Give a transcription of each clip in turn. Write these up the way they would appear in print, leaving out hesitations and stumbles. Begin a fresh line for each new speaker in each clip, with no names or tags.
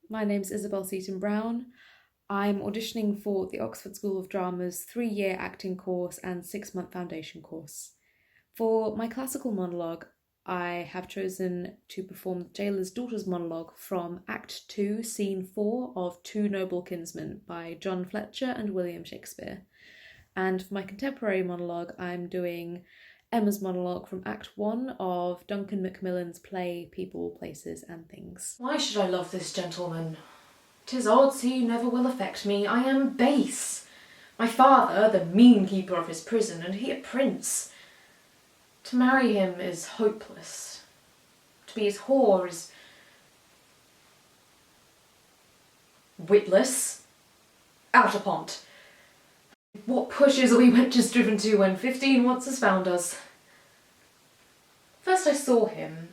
My name's Isabel Seton-Browne. I'm auditioning for the Oxford School of Drama's 3-year acting course and 6-month foundation course. For my classical monologue, I have chosen to perform the Jailer's Daughter's monologue from Act 2, Scene 4 of Two Noble Kinsmen by John Fletcher and William Shakespeare. And for my contemporary monologue, I'm doing Emma's monologue from Act 1 of Duncan Macmillan's play People, Places and Things.
Why should I love this gentleman? 'Tis odds he never will affect me. I am base. My father, the mean keeper of his prison, and he a prince. To marry him is hopeless. To be his whore is witless. Out upon't. What pushes are we wenches driven to when 15 once has found us? First I saw him.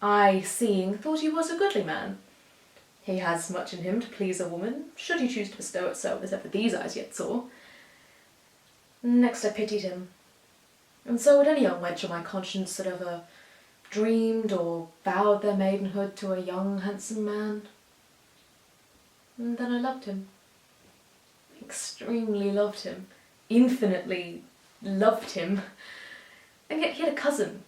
I, seeing, thought he was a goodly man. He has much in him to please a woman, should he choose to bestow it so as ever these eyes yet saw. Next I pitied him, and so would any young wench on my conscience that ever dreamed or vowed their maidenhood to a young handsome man. And then I loved him. Extremely loved him. Infinitely loved him. And yet he had a cousin.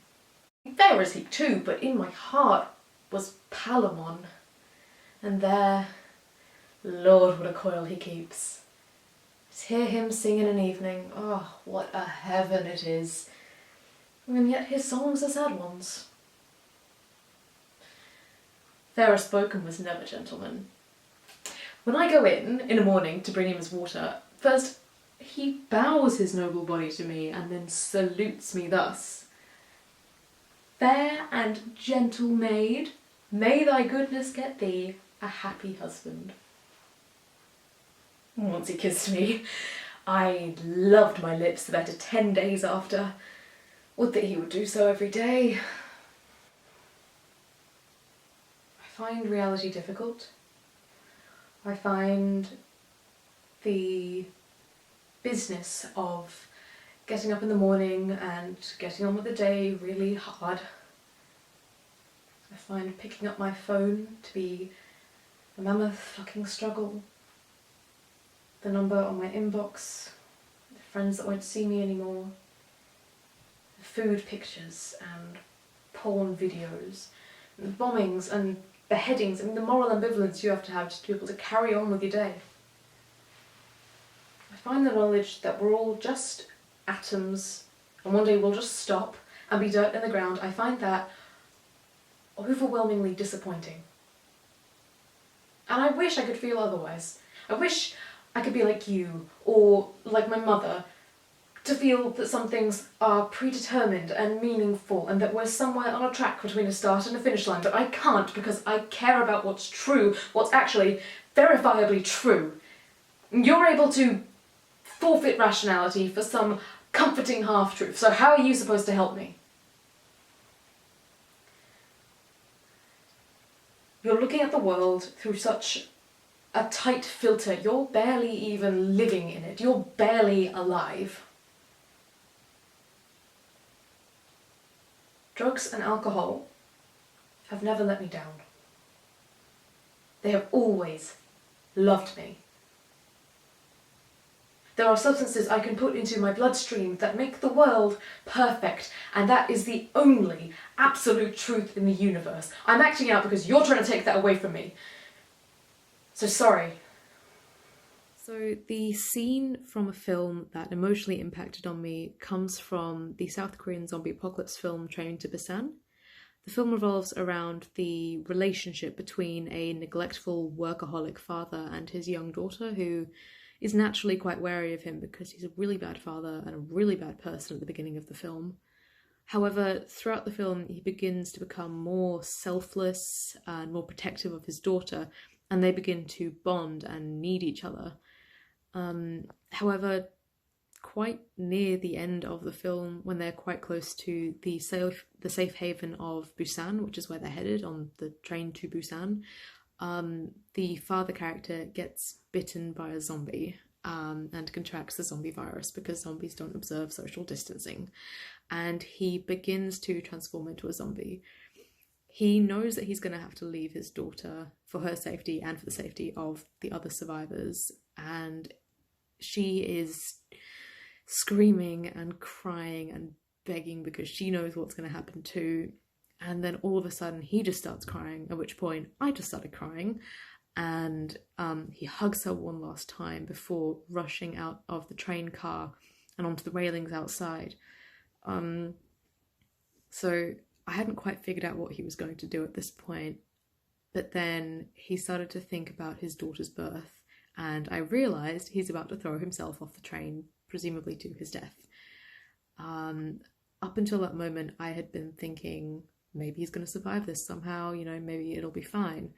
Fair is he too, but in my heart was Palamon. And there, Lord, what a coil he keeps. To hear him sing in an evening, oh, what a heaven it is. And yet his songs are sad ones. Fairer spoken was never gentleman. When I go in the morning to bring him his water, first he bows his noble body to me and then salutes me thus. Fair and gentle maid, may thy goodness get thee a happy husband. Once he kissed me, I loved my lips the better 10 days after. Would that he would do so every day. I find reality difficult. I find the business of getting up in the morning and getting on with the day really hard. I find picking up my phone to be a mammoth fucking struggle. The number on my inbox, the friends that won't see me anymore, the food pictures and porn videos, and bombings and beheadings, and the moral ambivalence you have to be able to carry on with your day. I find the knowledge that we're all just atoms and one day we'll just stop and be dirt in the ground, I find that overwhelmingly disappointing. And I wish I could feel otherwise. I wish I could be like you, or like my mother, to feel that some things are predetermined and meaningful and that we're somewhere on a track between a start and a finish line, but I can't because I care about what's true, what's actually verifiably true. You're able to forfeit rationality for some comforting half-truth, so how are you supposed to help me? You're looking at the world through such a tight filter, you're barely even living in it, you're barely alive. Drugs and alcohol have never let me down. They have always loved me. There are substances I can put into my bloodstream that make the world perfect, and that is the only absolute truth in the universe. I'm acting out because you're trying to take that away from me. So sorry.
So the scene from a film that emotionally impacted on me comes from the South Korean zombie apocalypse film Train to Busan. The film revolves around the relationship between a neglectful workaholic father and his young daughter, who is naturally quite wary of him because he's a really bad father and a really bad person at the beginning of the film. However, throughout the film, he begins to become more selfless and more protective of his daughter, and they begin to bond and need each other. However, quite near the end of the film, when they're quite close to the safe haven of Busan, which is where they're headed on the train to Busan, the father character gets bitten by a zombie and contracts the zombie virus because zombies don't observe social distancing, and he begins to transform into a zombie. he knows that he's going to have to leave his daughter for her safety and for the safety of the other survivors, and she is screaming and crying and begging because she knows what's going to happen too. And then all of a sudden he just starts crying, at which point I just started crying, and he hugs her one last time before rushing out of the train car and onto the railings outside. So I hadn't quite figured out what he was going to do at this point, but then he started to think about his daughter's birth, and I realised he's about to throw himself off the train, presumably to his death. Up until that moment, I had been thinking, maybe he's going to survive this somehow, you know, maybe it'll be fine.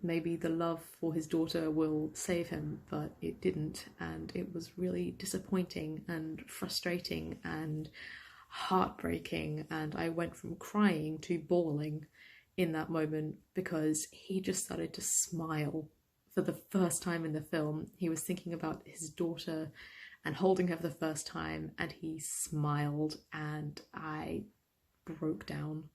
Maybe the love for his daughter will save him, but it didn't, and it was really disappointing and frustrating and heartbreaking, and I went from crying to bawling in that moment because he just started to smile for the first time in the film. He was thinking about his daughter and holding her for the first time, and he smiled, and I broke down.